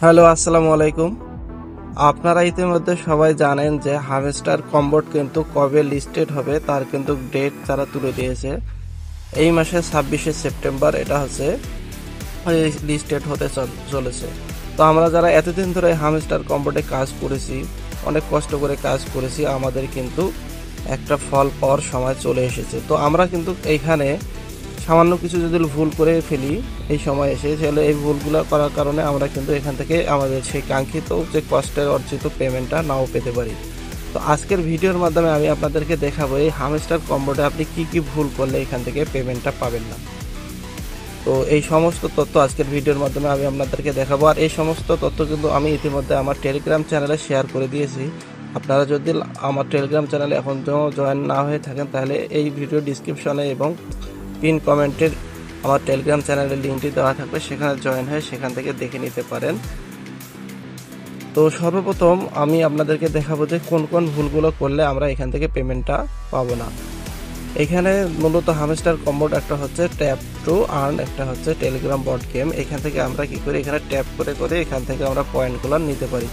Hello, আসসালামু আলাইকুম। আপনারা ইতিমধ্যে সবাই জানেন যে হারভেস্টার কম্বোট কিন্তু কবে লিস্টেড হবে তার কিন্তু ডেট তারা তুলে দিয়েছে। এই মাসে 26শে সেপ্টেম্বর এটা হচ্ছে লিস্টেড হতে চলেছে। তো আমরা যারা এতদিন ধরে হারভেস্টার কম্বোটে কাজ করেছি, অনেক কষ্ট করে কাজ করেছি, আমাদের কিন্তু একটা ফল পাওয়ার সময় চলে এসেছে। তো আমরা কিন্তু এইখানে সামান্য কিছু যদি ভুল করে ফেলি এই সময় এসে, তাহলে এই ভুলগুলো করার কারণে আমরা কিন্তু এখান থেকে আমাদের সেই কাঙ্ক্ষিত যে কষ্টের অর্জিত পেমেন্টটা নাও পেতে পারি। তো আজকের ভিডিওর মাধ্যমে আমি আপনাদেরকে দেখাবো এই হামস্টার কম্বোতে আপনি কি কি ভুল করলে এখান থেকে পেমেন্টটা পাবেন না। তো এই সমস্ত তথ্য আজকের ভিডিওর মাধ্যমে আমি আপনাদেরকে দেখাবো। আর এই সমস্ত তথ্য কিন্তু আমি ইতিমধ্যে আমার টেলিগ্রাম চ্যানেলে শেয়ার করে দিয়েছি। আপনারা যদি আমার টেলিগ্রাম চ্যানেলে এখন জয়েন না হয়ে থাকেন, তাহলে এই ভিডিও ডিসক্রিপশনে এবং পিন কমেন্টের আমার টেলিগ্রাম চ্যানেলের লিঙ্কটি দেওয়া থাকবে, সেখানে জয়েন হয়ে সেখান থেকে দেখে নিতে পারেন। তো সর্বপ্রথম আমি আপনাদেরকে দেখাবো যে কোন কোন ভুলগুলো করলে আমরা এখান থেকে পেমেন্টটা পাবো না। এখানে মূলত হামস্টার কম্বোট একটা হচ্ছে ট্যাপ টু আর্ন, একটা হচ্ছে টেলিগ্রাম বট গেম। এখান থেকে আমরা কি করি, এখানে ট্যাপ করে করে এখান থেকে আমরা পয়েন্টগুলো নিতে পারি।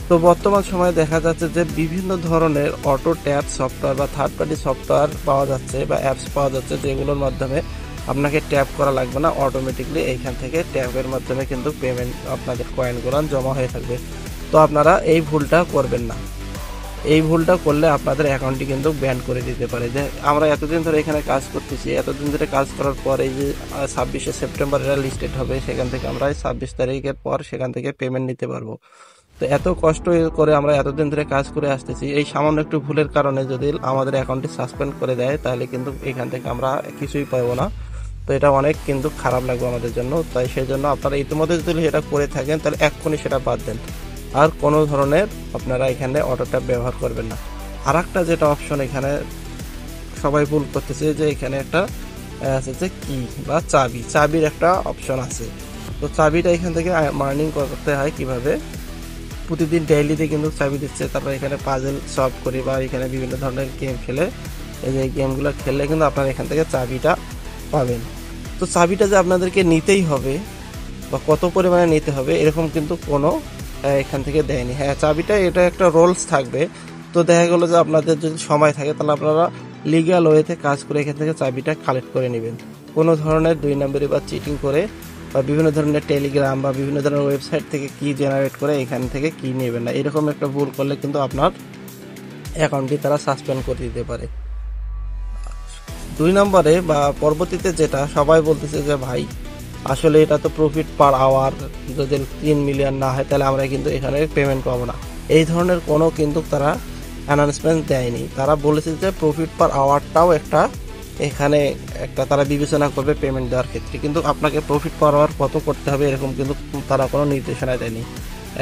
তো বর্তমান সময়ে দেখা যাচ্ছে যে বিভিন্ন ধরনের অটো ট্যাপ সফটওয়্যার বা থার্ড পার্টি সফটওয়্যার পাওয়া যাচ্ছে বা অ্যাপস পাওয়া যাচ্ছে, যেগুলোর মাধ্যমে আপনাকে ট্যাপ করা লাগবে না, অটোমেটিকলি এইখান থেকে ট্যাপের মাধ্যমে কিন্তু পেমেন্ট আপনাদের কয়েনগুলো জমা হয়ে থাকবে। তো আপনারা এই ভুলটা করবেন না। এই ভুলটা করলে আপনাদের অ্যাকাউন্টটি কিন্তু ব্যান করে দিতে পারে। যে আমরা এতদিন ধরে এখানে কাজ করতেছি, এতদিন ধরে কাজ করার পর এই যে 26শে সেপ্টেম্বর এটা লিস্টেড হবে, সেখান থেকে আমরা 26 তারিখের পর সেখান থেকে পেমেন্ট নিতে পারবো। তো এত কষ্ট করে আমরা এতদিন ধরে কাজ করে আসতেছি, এই সামান্য একটু ভুলের কারণে যদি আমাদের অ্যাকাউন্টটি সাসপেন্ড করে দেয়, তাহলে কিন্তু এখান থেকে আমরা কিছুই পাবো না। তো এটা অনেক কিন্তু খারাপ লাগবে আমাদের জন্য। তাই সেই জন্য আপনারা ইতিমধ্যে যদি এটা করে থাকেন, তাহলে এক্ষুনি সেটা বাদ দেন। আর কোনো ধরনের আপনারা এখানে অটোট্যাপ ব্যবহার করবেন না। আর একটা যেটা অপশন এখানে সবাই ভুল করতেছে, যে এখানে একটা আছে যে কি বা চাবির একটা অপশন আছে। তো চাবিটা এখান থেকে মার্নিং করতে হয় কিভাবে, প্রতিদিন ডেইলিতে কিন্তু চাবি দিচ্ছে। তারপর এখানে পাজেল সলভ করি বা এখানে বিভিন্ন ধরনের গেম খেলে, এই যে গেমগুলো খেললে কিন্তু আপনারা এখান থেকে চাবিটা পাবেন। তো চাবিটা যে আপনাদেরকে নিতেই হবে বা কত পরিমাণে নিতে হবে এরকম কিন্তু কোনো এখান থেকে দেয়নি। হ্যাঁ, চাবিটা এটা একটা রোলস থাকবে। তো দেখা গেলো যে আপনাদের যদি সময় থাকে, তাহলে আপনারা লিগ্যাল ওয়েতে কাজ করে এখান থেকে চাবিটা কালেক্ট করে নেবেন। কোনো ধরনের 2 নম্বরি বা চিটিং করে বা বিভিন্ন ধরনের টেলিগ্রাম বা বিভিন্ন ধরনের ওয়েবসাইট থেকে কি জেনারেট করে এখান থেকে কি নেবেন না। এরকম একটা ভুল করলে কিন্তু আপনার অ্যাকাউন্টটি তারা সাসপেন্ড করে দিতে পারে। 2 নম্বরে বা পরবর্তীতে যেটা সবাই বলতেছে যে ভাই আসলে এটা তো প্রফিট পার আওয়ার, যদি 3 মিলিয়ন না হয় তাহলে আমরা কিন্তু এখানে পেমেন্ট পাবো না। এই ধরনের কোনো কিন্তু তারা অ্যানাউন্সমেন্ট দেয়নি। তারা বলেছে যে প্রফিট পার আওয়ারটাও একটা এখানে একটা তারা বিবেচনা করবে পেমেন্ট দেওয়ার ক্ষেত্রে, কিন্তু আপনাকে প্রফিট পার আওয়ার কত করতে হবে এরকম কিন্তু তারা কোনো নির্দেশনা দেয়নি।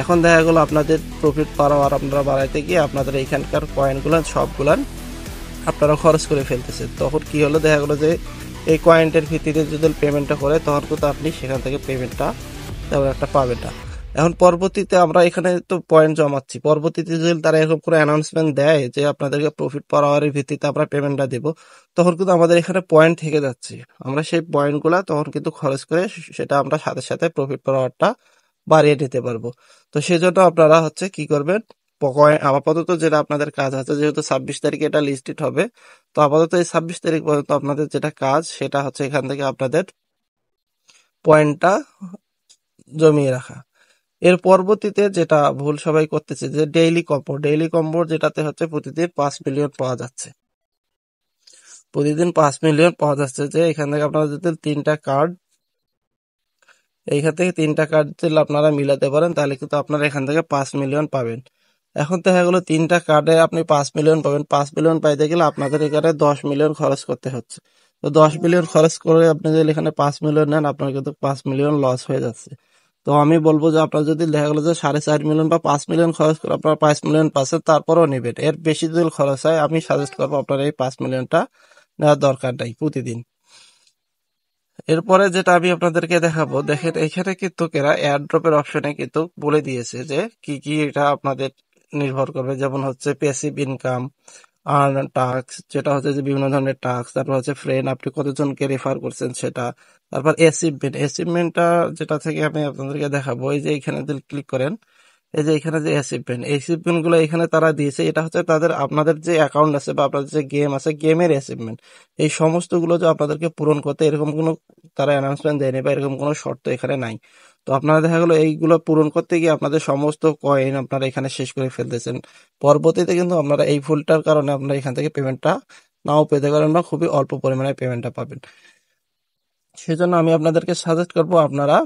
এখন দেখা গেলো আপনাদের প্রফিট পার আওয়ার আপনারা বাড়াইতে গিয়ে আপনাদের এইখানকার কয়েনগুলো সবগুলান আপনারা খরচ করে ফেলতেছে। তখন কি হলো, দেখা গেলো যে এই কয়েন্টের ভিত্তিতে যদি পেমেন্টটা করে, তখন কিন্তু আপনি সেখান থেকে পেমেন্টটা তেমন একটা পাবেন না। এখন পরবর্তীতে আমরা এখানে তো পয়েন্ট জমাচ্ছি, পরবর্তীতে যদি তারা এরকম করে অ্যানাউন্সমেন্ট দেয় যে আপনাদেরকে প্রফিট পার আওয়ারের ভিত্তিতে আমরা পেমেন্টটা দেবো, তখন কিন্তু আমাদের এখানে পয়েন্ট থেকে যাচ্ছে। আমরা সেই পয়েন্টগুলো তখন কিন্তু খরচ করে সেটা আমরা সাথে সাথে প্রফিট পার আওয়ারটা বাড়িয়ে নিতে পারবো। তো সেজন্য আপনারা হচ্ছে কি করবেন, আপাতত যেটা আপনাদের কাজ আছে, যেহেতু 26 তারিখে এটা লিস্টেড হবে, তো আপাতত এই 26 তারিখ পর্যন্ত আপনাদের যেটা কাজ সেটা হচ্ছে এখান থেকে আপনাদের পয়েন্টটা জমিয়ে রাখা। এর পরবর্তীতে যেটা ভুল সবাই করতেছে যে ডেইলি কম্বো যেটাতে হচ্ছে প্রতিদিন 5 মিলিয়ন পাওয়া যাচ্ছে। প্রতিদিন 5 মিলিয়ন পাওয়া যাচ্ছে, যে এখান থেকে আপনারা যদি এইখান থেকে তিনটা কার্ড যদি আপনারা মিলাতে পারেন, তাহলে কিন্তু আপনারা এখান থেকে 5 মিলিয়ন পাবেন। এখন দেখা গেলো 3টা কার্ডে আপনি 5 মিলিয়ন পাবেন। 5 মিলিয়ন পাইতে গেলে আপনাদের এখানে 10 মিলিয়ন খরচ করতে হচ্ছে। তো 10 মিলিয়ন খরচ করে আপনি যদি এখানে 5 মিলিয়ন নেন, আপনার কিন্তু 5 মিলিয়ন লস হয়ে যাচ্ছে। তো আমি বলবো যে আপনার যদি দেখা গেলো যে 4.5 মিলিয়ন বা 5 মিলিয়ন খরচ করে আপনার 5 মিলিয়ন পাচ্ছেন, তারপরেও নেবেন। এর বেশি যদি খরচ হয়, আমি সাজেস্ট করবো আপনার এই 5 মিলিয়নটা নেওয়ার দরকার নাই প্রতিদিন। এরপরে যেটা আমি আপনাদেরকে দেখাবো, দেখেন এখানে কিন্তু এরা এয়ারড্রপের অপশনে কিন্তু বলে দিয়েছে যে কি কি এটা আপনাদের নির্ভর করবে। যেমন হচ্ছে প্যাসিভ ইনকাম, আর্ন টাস্ক, যেটা হচ্ছে যে বিভিন্ন ধরনের টাস্ক, তারপর হচ্ছে ফ্রেন্ড, আপনি কতজনকে রেফার করছেন সেটা, তারপর অ্যাচিভমেন্টটা যেটা থেকে আমি আপনাদেরকে দেখাবো। এই যে এখানে যদি ক্লিক করেন, এই যে এখানে যে অ্যাচিভমেন্ট গুলো এখানে তারা দিয়েছে, এটা হচ্ছে তাদের আপনাদের যে অ্যাকাউন্ট আছে বা আপনাদের যে গেম আছে গেমের অ্যাচিভমেন্ট। এই সমস্ত গুলো যে আপনাদেরকে পূরণ করতে এরকম কোনো তারা অ্যানাউন্সমেন্ট দেয়নি বা এরকম কোনো শর্ত এখানে নাই। তো আপনারা দেখা গেলো এইগুলো পূরণ করতে গিয়ে আপনাদের সমস্ত কয়েন আপনারা এখানে শেষ করে ফেলতেছেন। পরবর্তীতে কিন্তু আপনারা এই ভুলটার কারণে আপনারা এখান থেকে পেমেন্টটা নাও পেতে পারেন বা খুবই অল্প পরিমাণে পেমেন্টটা পাবেন। সেজন্য আমি আপনাদেরকে সাজেস্ট করবো আপনারা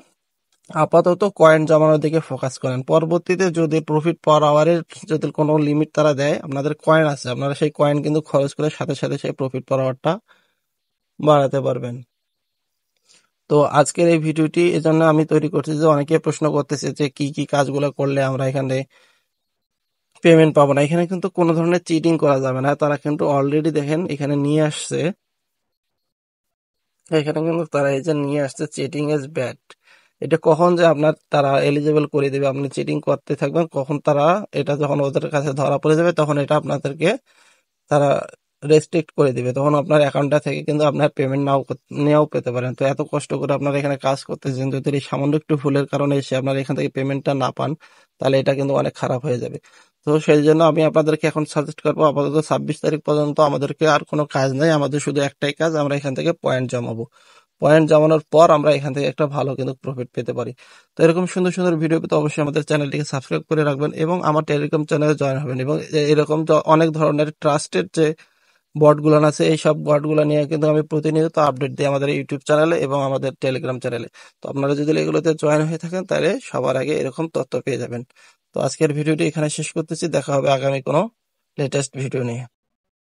আপাতত কয়েন জমানোর দিকে ফোকাস করেন। পরবর্তীতে যদি প্রফিট পার আওয়ারের যদি কোনো লিমিট তারা দেয়, আপনাদের কয়েন আছে, আপনারা সেই কয়েন কিন্তু খরচ করে সাথে সাথে সেই প্রফিট পার আওয়ারটা বাড়াতে পারবেন। তো আজকের এই ভিডিওটি এজন্য আমি তৈরি করছি যে অনেকে প্রশ্ন করতেছে যে কি কি কাজগুলো করলে আমরা এখানে পেমেন্ট পাবো না। এখানে কিন্তু কোনো ধরনের চিটিং করা যাবে না। তারা কিন্তু অলরেডি দেখেন এখানে নিয়ে আসছে, এখানে কিন্তু তারা এই যে নিয়ে আসছে চিটিং ইজ ব্যাড। এটা কখন যে আপনার তারা এলিজিবল করে দেবে, আপনি চিটিং করতে থাকবেন, কখন তারা এটা যখন ওদের কাছে ধরা পড়ে যাবে তখন এটা আপনাদেরকে তারা রেস্ট্রিক্ট করে দিবে, তখন আপনার অ্যাকাউন্টটা থেকে কিন্তু আপনার পেমেন্ট নেওয়াও পেতে পারেন। তো এত কষ্ট করে আপনারা এখানে কাজ করতেছেন, যদি এই সামান্য একটু ভুলের কারণে এসে আপনারা এখান থেকে পেমেন্টটা না পান, তাহলে এটা কিন্তু অনেক খারাপ হয়ে যাবে। তো সেই জন্য আমি আপনাদেরকে এখন সাজেস্ট করবো, আপাতত 26 তারিখ পর্যন্ত আমাদেরকে আর কোনো কাজ নাই, আমাদের শুধু একটাই কাজ, আমরা এখান থেকে পয়েন্ট জমাবো। পয়েন্ট জমানোর পর আমরা এখান থেকে একটা ভালো কিন্তু প্রফিট পেতে পারি। তো এরকম সুন্দর সুন্দর ভিডিও পেতে অবশ্যই আমাদের চ্যানেলটিকে সাবস্ক্রাইব করে রাখবেন এবং আমার টেলিগ্রাম চ্যানেলে জয়েন হবেন। এবং এরকম অনেক ধরনের ট্রাস্টেড যে বটগুলো আছে, এই সব বটগুলো নিয়ে কিন্তু আমি প্রতিনিয়ত আপডেট দিই আমাদের ইউটিউব চ্যানেলে এবং আমাদের টেলিগ্রাম চ্যানেলে। তো আপনারা যদি এগুলোতে জয়েন হয়ে থাকেন তাহলে সবার আগে এরকম তথ্য পেয়ে যাবেন। তো আজকের ভিডিওটি এখানে শেষ করতেছি, দেখা হবে আগামী কোনো লেটেস্ট ভিডিও নিয়ে।